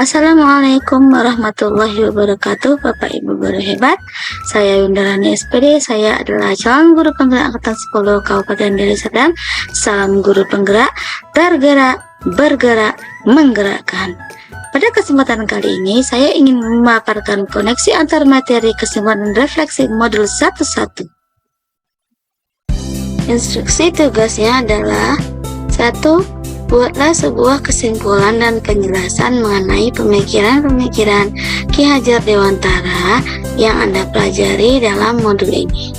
Assalamualaikum warahmatullahi wabarakatuh, Bapak Ibu guru hebat. Saya Yundarani SPD, saya adalah calon guru penggerak angkatan 10 Kabupaten Deli Serdang. Salam guru penggerak, tergerak, bergerak, menggerakkan. Pada kesempatan kali ini, saya ingin memaparkan koneksi antar materi, kesimpulan, dan refleksi modul 1.1. Instruksi tugasnya adalah 1. Buatlah sebuah kesimpulan dan penjelasan mengenai pemikiran-pemikiran Ki Hajar Dewantara yang Anda pelajari dalam modul ini.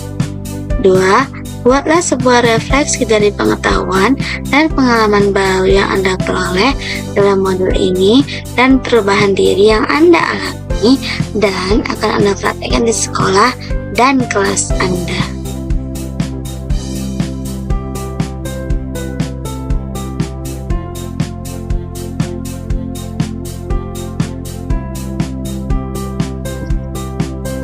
2. Buatlah sebuah refleksi dari pengetahuan dan pengalaman baru yang Anda peroleh dalam modul ini dan perubahan diri yang Anda alami dan akan Anda praktekkan di sekolah dan kelas Anda.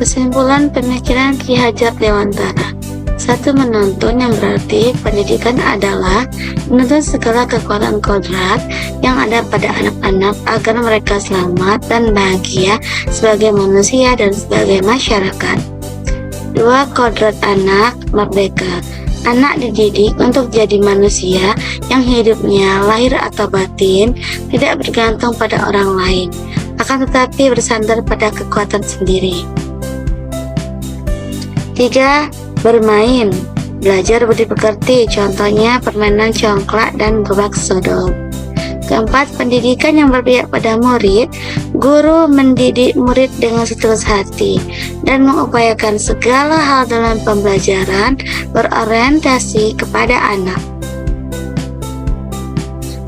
Kesimpulan pemikiran Ki Hajar Dewantara. 1. Menuntun, yang berarti pendidikan adalah menuntun segala kekuatan kodrat yang ada pada anak-anak agar mereka selamat dan bahagia sebagai manusia dan sebagai masyarakat. 2. Kodrat anak merdeka. Anak dididik untuk jadi manusia yang hidupnya lahir atau batin tidak bergantung pada orang lain, akan tetapi bersandar pada kekuatan sendiri. 3. Bermain, belajar budi pekerti, contohnya permainan congklak dan gebak sodor. 4. Pendidikan yang berpihak pada murid, guru mendidik murid dengan setulus hati dan mengupayakan segala hal dalam pembelajaran berorientasi kepada anak.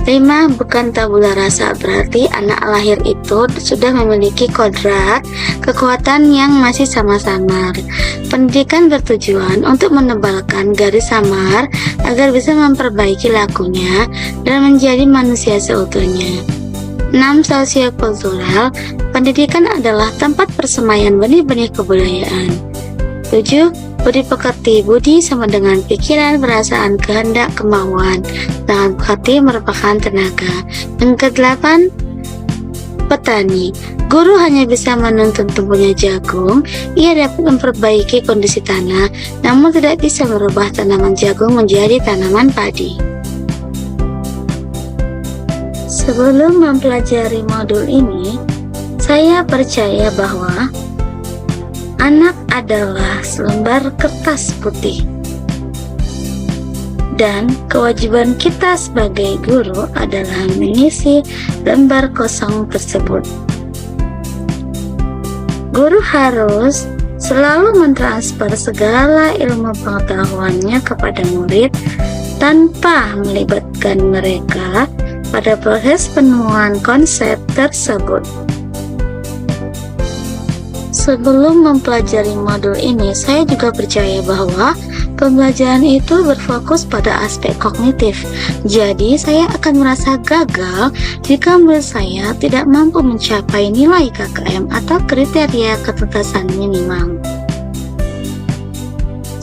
5. Bukan tabula rasa, berarti anak lahir itu sudah memiliki kodrat, kekuatan yang masih samar-samar. Pendidikan bertujuan untuk menebalkan garis samar agar bisa memperbaiki lakunya dan menjadi manusia seutuhnya. 6. Sosiokultural, pendidikan adalah tempat persemaian benih-benih kebudayaan. 7. Budi pekerti, budi sama dengan pikiran, perasaan, kehendak, kemauan. Sedangkan pekerti merupakan tenaga. Yang ke-8, petani. Guru hanya bisa menuntun tumbuhnya jagung. Ia dapat memperbaiki kondisi tanah, namun tidak bisa merubah tanaman jagung menjadi tanaman padi. Sebelum mempelajari modul ini, saya percaya bahwa anak adalah selembar kertas putih, dan kewajiban kita sebagai guru adalah mengisi lembar kosong tersebut. Guru harus selalu mentransfer segala ilmu pengetahuannya kepada murid tanpa melibatkan mereka pada proses penemuan konsep tersebut. Sebelum mempelajari modul ini, saya juga percaya bahwa pembelajaran itu berfokus pada aspek kognitif. Jadi, saya akan merasa gagal jika murid saya tidak mampu mencapai nilai KKM atau kriteria ketuntasan minimal.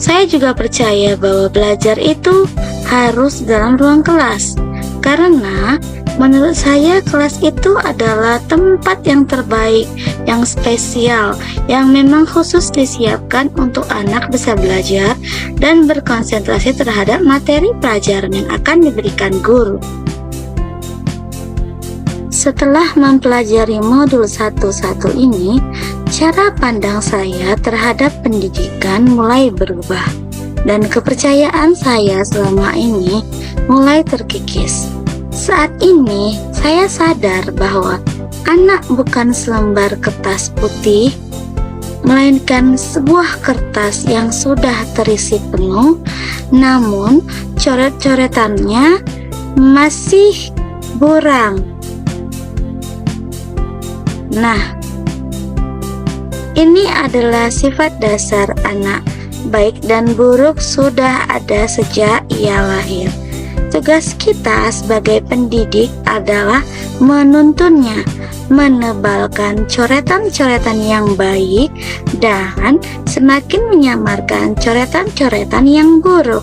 Saya juga percaya bahwa belajar itu harus dalam ruang kelas, karena menurut saya kelas itu adalah tempat yang terbaik, yang spesial, yang memang khusus disiapkan untuk anak bisa belajar dan berkonsentrasi terhadap materi pelajaran yang akan diberikan guru. Setelah mempelajari modul 1.1 ini, cara pandang saya terhadap pendidikan mulai berubah, dan kepercayaan saya selama ini mulai terkikis. Saat ini, saya sadar bahwa anak bukan selembar kertas putih, melainkan sebuah kertas yang sudah terisi penuh, namun coret-coretannya masih buram. Nah, ini adalah sifat dasar anak, baik dan buruk sudah ada sejak ia lahir. Tugas kita sebagai pendidik adalah menuntunnya, menebalkan coretan-coretan yang baik, dan semakin menyamarkan coretan-coretan yang buruk.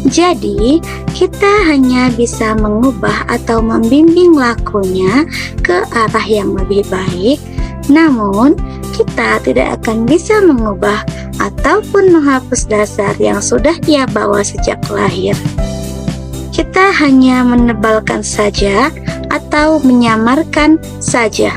Jadi, kita hanya bisa mengubah atau membimbing lakunya ke arah yang lebih baik, namun kita tidak akan bisa mengubah ataupun menghapus dasar yang sudah ia bawa sejak lahir. Kita hanya menebalkan saja atau menyamarkan saja.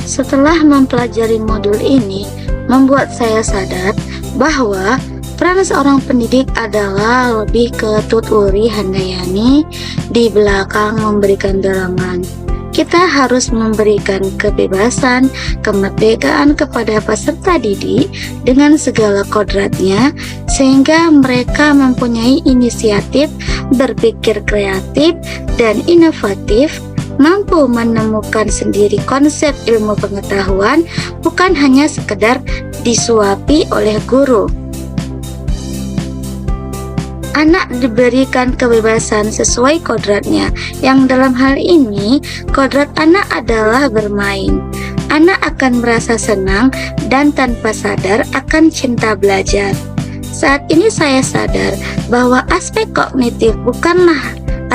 Setelah mempelajari modul ini, membuat saya sadar bahwa peran seorang pendidik adalah lebih ke tuturi handayani di belakang memberikan dorongan. Kita harus memberikan kebebasan, kemerdekaan kepada peserta didik dengan segala kodratnya, sehingga mereka mempunyai inisiatif, berpikir kreatif dan inovatif, mampu menemukan sendiri konsep ilmu pengetahuan, bukan hanya sekedar disuapi oleh guru. Anak diberikan kebebasan sesuai kodratnya, yang dalam hal ini kodrat anak adalah bermain. Anak akan merasa senang dan tanpa sadar akan cinta belajar. Saat ini saya sadar bahwa aspek kognitif bukanlah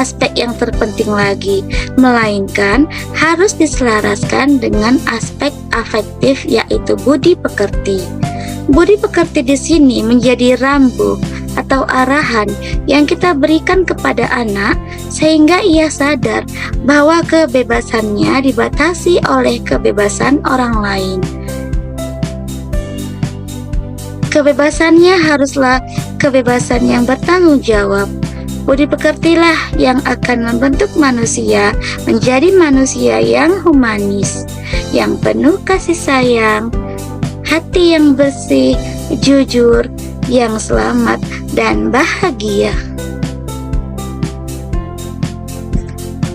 aspek yang terpenting lagi, melainkan harus diselaraskan dengan aspek afektif, yaitu budi pekerti. Budi pekerti di sini menjadi rambu atau arahan yang kita berikan kepada anak sehingga ia sadar bahwa kebebasannya dibatasi oleh kebebasan orang lain. Kebebasannya haruslah kebebasan yang bertanggung jawab. Budi pekertilah yang akan membentuk manusia menjadi manusia yang humanis, yang penuh kasih sayang, hati yang bersih, jujur, yang selamat dan bahagia.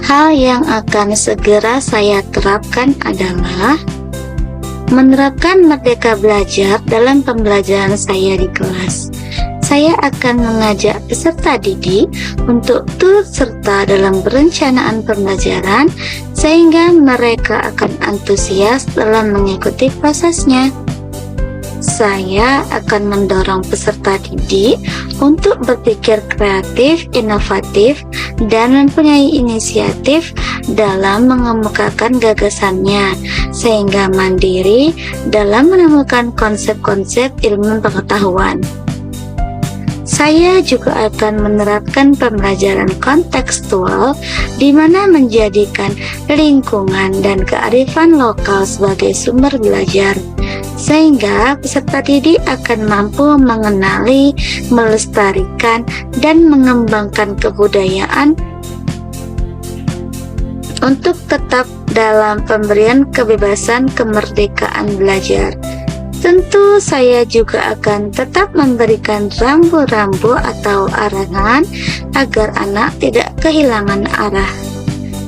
Hal yang akan segera saya terapkan adalah menerapkan merdeka belajar dalam pembelajaran saya di kelas. Saya akan mengajak peserta didik untuk turut serta dalam perencanaan pembelajaran sehingga mereka akan antusias dalam mengikuti prosesnya. Saya akan mendorong peserta didik untuk berpikir kreatif, inovatif, dan mempunyai inisiatif dalam mengemukakan gagasannya, sehingga mandiri dalam menemukan konsep-konsep ilmu pengetahuan. Saya juga akan menerapkan pembelajaran kontekstual, di mana menjadikan lingkungan dan kearifan lokal sebagai sumber belajar, sehingga peserta didik akan mampu mengenali, melestarikan, dan mengembangkan kebudayaan untuk tetap dalam pemberian kebebasan kemerdekaan belajar. Tentu saya juga akan tetap memberikan rambu-rambu atau arahan agar anak tidak kehilangan arah.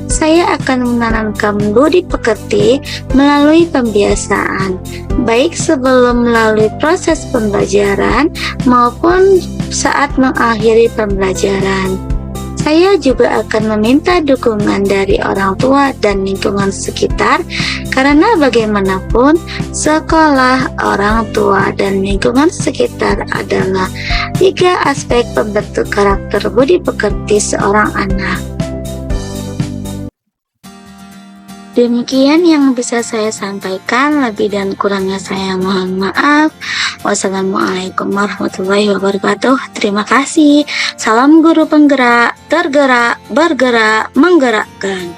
Saya akan menanamkan budi pekerti melalui pembiasaan, baik sebelum melalui proses pembelajaran maupun saat mengakhiri pembelajaran. Saya juga akan meminta dukungan dari orang tua dan lingkungan sekitar, karena bagaimanapun sekolah, orang tua, dan lingkungan sekitar adalah 3 aspek pembentuk karakter budi pekerti seorang anak. Demikian yang bisa saya sampaikan, lebih dan kurangnya saya mohon maaf. Wassalamualaikum warahmatullahi wabarakatuh. Terima kasih. Salam guru penggerak, tergerak, bergerak, menggerakkan.